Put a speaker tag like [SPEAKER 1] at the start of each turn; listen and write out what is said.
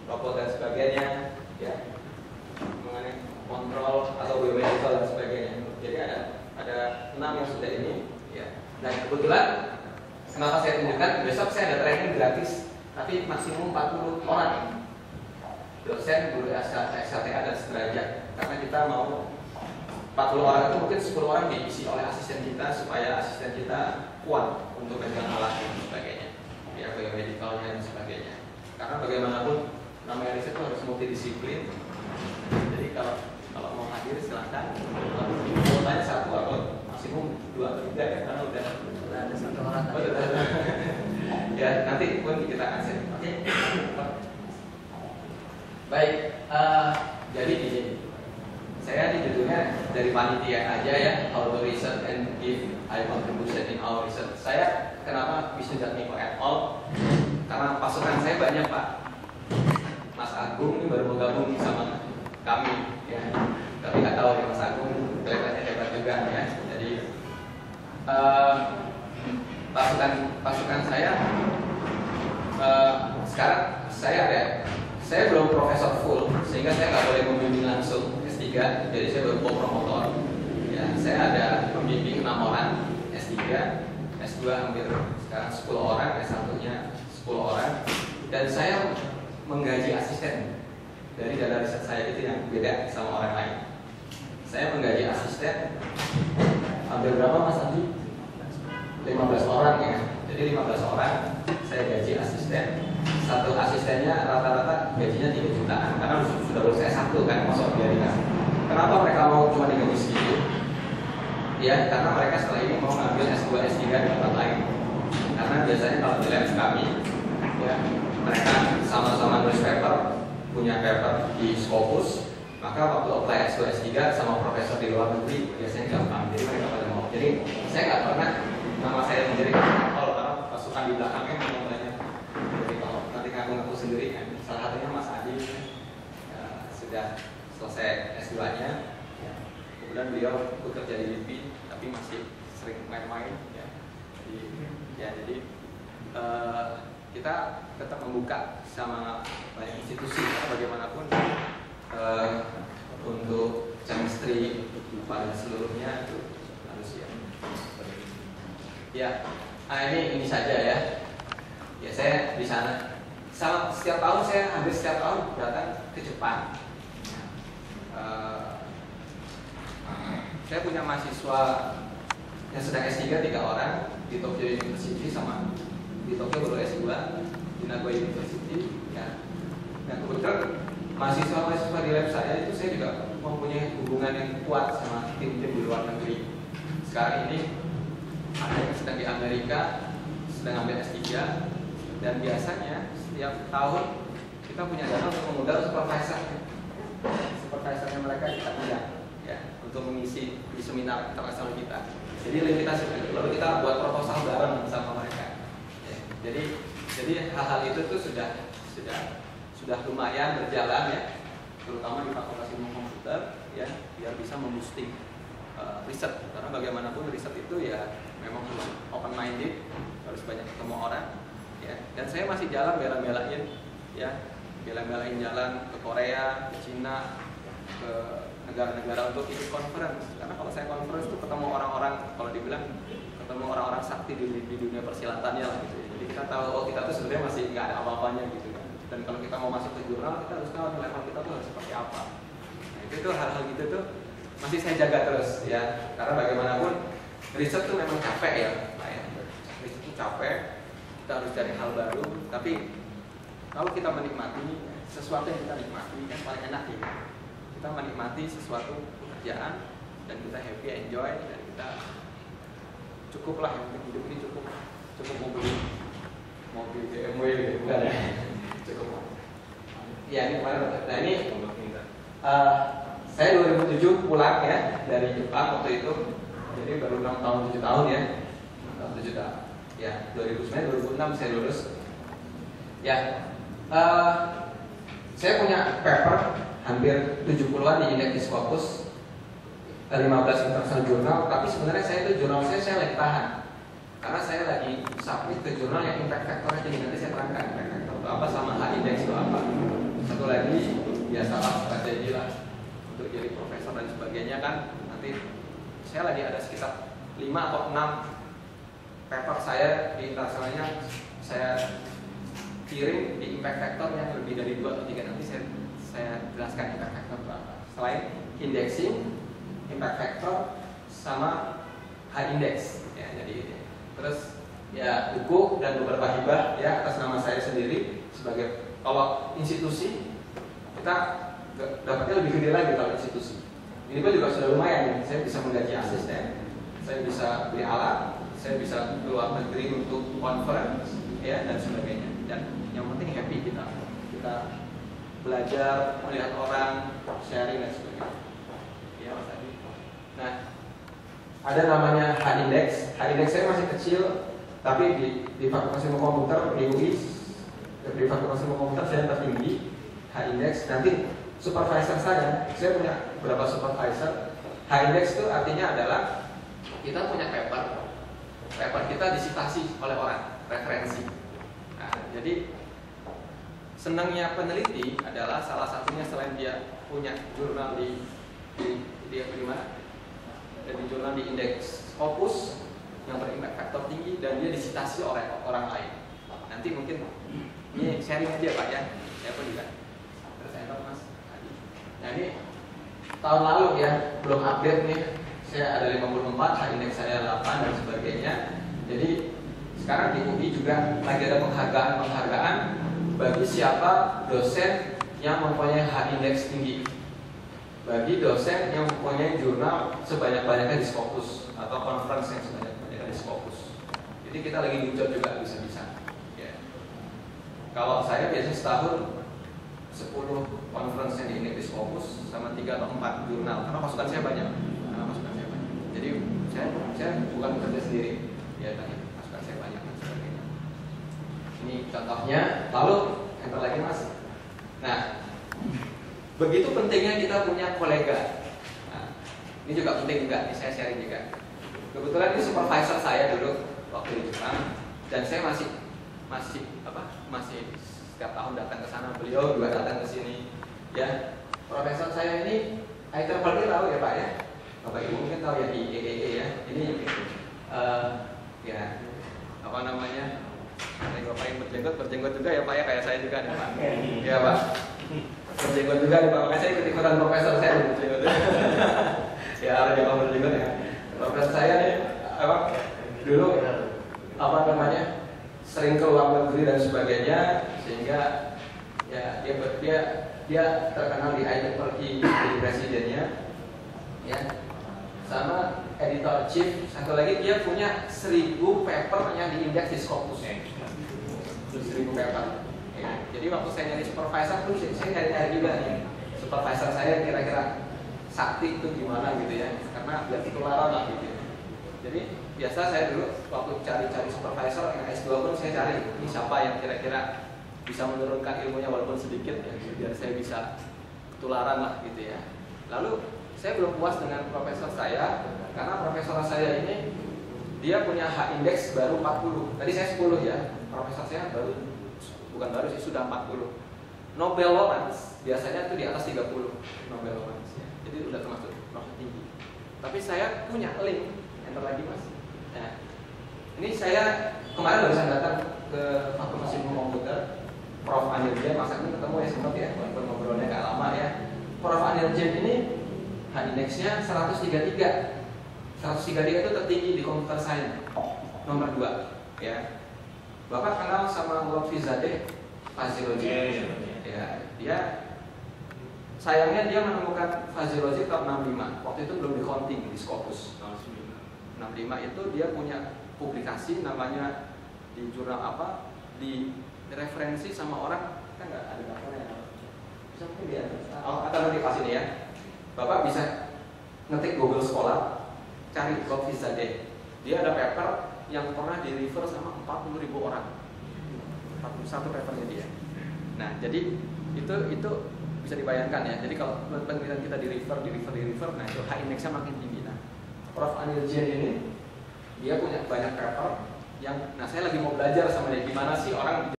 [SPEAKER 1] robot dan sebagainya, ya, mengenai kontrol atau biomedical dan sebagainya. Jadi ada 6 yang sudah ini, ya. Dan kebetulan kenapa saya tunjukkan, besok saya ada training gratis, tapi maksimum 40 orang, dosen, guru SLTA dan sederajat. Karena kita mau 40 orang itu mungkin 10 orang diisi oleh asisten kita supaya asisten kita kuat untuk megang alat dan sebagainya, ya, biomedicalnya dan sebagainya. Karena bagaimanapun namanya riset itu harus multidisiplin. Jadi kalau mau hadir silakan. Kuotanya 1 atau maksimum 2 atau 3 ya, karena udah ada 1 orang. Ya, nanti pun kita akan share. Oke. Baik, jadi gini. Saya di judulnya dari panitia aja ya, how to research and give high contribution in our research. Saya kenapa Wisnu Jatmiko et al? Karena pasukan saya banyak Pak. Mas Agung ini baru bergabung sama kami ya. Tapi nggak tahu ya Mas Agung kelihatannya hebat juga ya. Jadi pasukan saya sekarang saya belum profesor full sehingga saya nggak boleh membimbing langsung S3, jadi saya baru co-promotor. Ya, saya ada membimbing 6 orang S3, S2 hampir sekarang 10 orang, S1-nya 10 orang, dan saya menggaji asisten dari dana riset saya itu yang beda sama orang lain. Saya menggaji asisten hampir berapa Mas Andi? 15 orang ya. Jadi 15 orang saya gaji asisten. Satu asistennya rata-rata gajinya 3 jutaan karena sudah lulus S1 kan, masuk dia dikasih. Kenapa mereka mau cuma digaji segitu? Ya, karena mereka setelah ini mau ngambil S2, S3 di tempat lain. Karena biasanya kalau di lab kami, ya, mereka sama-sama nulis paper, punya paper di Scopus, maka waktu apply S2, S3 sama profesor di luar negeri biasanya gampang. Jadi mereka pada mau. Jadi saya nggak pernah nama saya sendiri kalau pasukan di belakangnya mau banyak. Jadi kalau nanti ngaku sendiri kan, salah satunya Mas Adi ya, sudah selesai S2-nya, ya. Kemudian beliau bekerja di LIPI, tapi masih sering main-main, ya. Jadi kita tetap membuka sama banyak institusi, karena bagaimanapun untuk chemistry pada seluruhnya itu manusia. Ya, ini saja ya. Ya, saya di sana. Setiap tahun hampir setiap tahun datang ke Jepang. Saya punya mahasiswa yang sedang S3 3 orang di Tokyo University sama di Tokyo baru S2 di Nagoya University. Ya. Dan kebetulan mahasiswa di lab saya itu saya juga mempunyai hubungan yang kuat sama tim-tim di luar negeri. Sekarang ini ada yang sedang di Amerika, sedang ambil S3, dan biasanya setiap tahun kita punya dana untuk mengundang supervisornya mereka kita undang, ya, untuk mengisi di seminar internasional kita. Jadi lalu kita buat proposal bareng sama mereka. Ya, jadi hal-hal itu tuh sudah lumayan berjalan ya, terutama di Fakultas Ilmu Komputer ya, biar bisa memboosting riset. Karena bagaimanapun riset itu ya memang harus open minded, harus banyak ketemu orang ya. Dan saya masih jalan bela-belain ya, bela-belain jalan ke Korea, ke Cina, ke negara-negara untuk ikut conference. Karena kalau saya conference itu ketemu orang-orang, kalau dibilang ketemu orang-orang sakti di dunia persilatannya lah gitu ya. Jadi kita tahu kita tuh sebenarnya masih nggak ada apa-apanya gitu kan. Dan kalau kita mau masuk ke jurnal, kita harus tahu level kita tuh harus seperti apa. Nah, itu hal-hal gitu tuh masih saya jaga terus ya. Karena bagaimanapun riset tuh memang capek ya, Pak ya. Riset itu capek, kita harus cari hal baru. Tapi kalau kita menikmati sesuatu yang kita nikmati kan paling enak ya. Kita menikmati sesuatu pekerjaan dan kita happy, enjoy, dan kita cukuplah yang penting hidup ini cukup mobil BMW gitu bukan ya. Cukup. Ya ini kemarin. Nah ini saya 2007 pulang ya dari Jepang waktu itu. Jadi baru 6 tahun 7 tahun ya. 7 tahun. Ya, 2009 2006 saya lulus. Ya. Saya punya paper hampir 70-an di Index Scopus, 15 international jurnal, tapi sebenarnya saya itu jurnal saya lagi tahan. Karena saya lagi submit ke jurnal yang impact factor-nya, jadi nanti saya terangkan impact factor itu apa sama H-index itu apa. lagi biasalah strategi lah untuk jadi profesor dan sebagainya kan. Nanti saya lagi ada sekitar 5 atau 6 paper saya di internasionalnya saya kirim di impact factor yang lebih dari 2 atau 3. Nanti saya jelaskan impact factor berapa. Selain indexing, impact factor sama high index ya, jadi terus ya buku dan beberapa hibah ya atas nama saya sendiri sebagai, kalau institusi kita dapatnya lebih gede lagi. Kalau institusi ini pun juga sudah lumayan ya. Saya bisa menggaji asisten, saya bisa beli alat, saya bisa keluar negeri untuk conference ya dan sebagainya. Dan yang penting happy kita belajar, melihat orang, sharing dan sebagainya ya Mas Adi. Nah, ada namanya high index. High index saya masih kecil, tapi di Fakultas Ilmu Komputer di UI, di Fakultas Ilmu Komputer saya tertinggi high index. Nanti supervisor saya punya beberapa supervisor. High index itu artinya adalah kita punya paper kita disitasi oleh orang, referensi. Nah, jadi senangnya peneliti adalah salah satunya selain dia punya jurnal di mana? Di jurnal di indeks Scopus yang berimpact faktor tinggi dan dia disitasi oleh orang lain. Nanti mungkin ini sharing aja Pak ya. Saya pun juga. Terus enter Mas. Nah ini tahun lalu ya, belum update nih. Saya ada 54, indeks saya 8 dan sebagainya. Jadi sekarang di UI juga lagi ada penghargaan bagi siapa dosen yang mempunyai H index tinggi, bagi dosen yang mempunyai jurnal sebanyak-banyaknya di Scopus atau conference yang sebanyak-banyaknya di Scopus. Jadi kita lagi genjot juga bisa-bisa ya. Kalau saya biasanya setahun 10 conference yang di Scopus sama 3 atau 4 jurnal, karena masukan saya banyak. Jadi saya bukan bekerja sendiri ya, tadi masukan saya banyak dan sebagainya. Ini contohnya. Lalu enter lagi Mas. Nah, begitu pentingnya kita punya kolega. Nah, ini juga penting juga, ini saya sharing juga. Kebetulan ini supervisor saya dulu waktu di Jepang, dan saya masih setiap tahun datang ke sana. Beliau juga datang ke sini. Ya, profesor saya ini IEEE tahu ya Pak ya. Bapak Ibu mungkin tahu ya, IEEE ya. Ini ya apa namanya? Bapak yang berjenggot juga ya Pak ya, kayak saya juga nih Pak. Ya Pak. Berjenggot juga nih Pak. Makanya saya ikut-ikutan profesor saya berjenggot. Ya ada yang berjenggot ya. Profesor saya nih dulu sering ke luar negeri dan sebagainya, sehingga ya dia terkenal di IEEE jadi presidennya. Ya. Sama editor chief, satu lagi dia punya 1000 paper yang diindeks di Scopus. 1000 paper. Ya. Jadi waktu saya nyari supervisor tuh saya nyari juga nih supervisor saya kira-kira sakti itu gimana gitu ya, karena biar ketularan lah gitu. Jadi biasa saya dulu waktu cari supervisor yang S2 pun saya cari ini siapa yang kira-kira bisa menurunkan ilmunya walaupun sedikit ya, biar saya bisa ketularan lah gitu ya. Lalu saya belum puas dengan profesor saya, karena profesor saya ini dia punya H index baru 40. Tadi saya 10 ya, profesor saya bukan baru sih, sudah 40. Nobel Lawrence biasanya itu di atas 30 Nobel Lawrence ya. Jadi udah termasuk tinggi. Tapi saya punya link, enter lagi Mas. Nah, ini saya kemarin barusan datang ke Fakultas Ilmu Komputer, Prof. Anirjen, masa ini ketemu ya sempat ya, walaupun ngobrolnya gak lama ya. Prof. Anirjen ini H indeksnya 133. 133 itu tertinggi di komputer science, nomor 2 ya. Bapak kenal sama Lotfizadeh fuzzy logic? Ya, dia sayangnya dia menemukan fuzzy logic top 65. Waktu itu belum di counting di Scopus. 65 itu dia punya publikasi namanya di jurnal apa, di referensi sama orang, kan nggak ada daftarnya. Bisa mungkin dia atau nanti pas ini ya. Bapak bisa ngetik Google Scholar, cari Lotfizadeh. Dia ada paper yang pernah di refer sama 40.000 orang. 41 papernya dia. Nah, jadi itu bisa dibayangkan ya. Jadi kalau penelitian kita di refer, nah itu H indeksnya makin tinggi. Nah, Prof. Anirjen ini dia punya banyak paper yang, nah saya lagi mau belajar sama dia gimana sih orang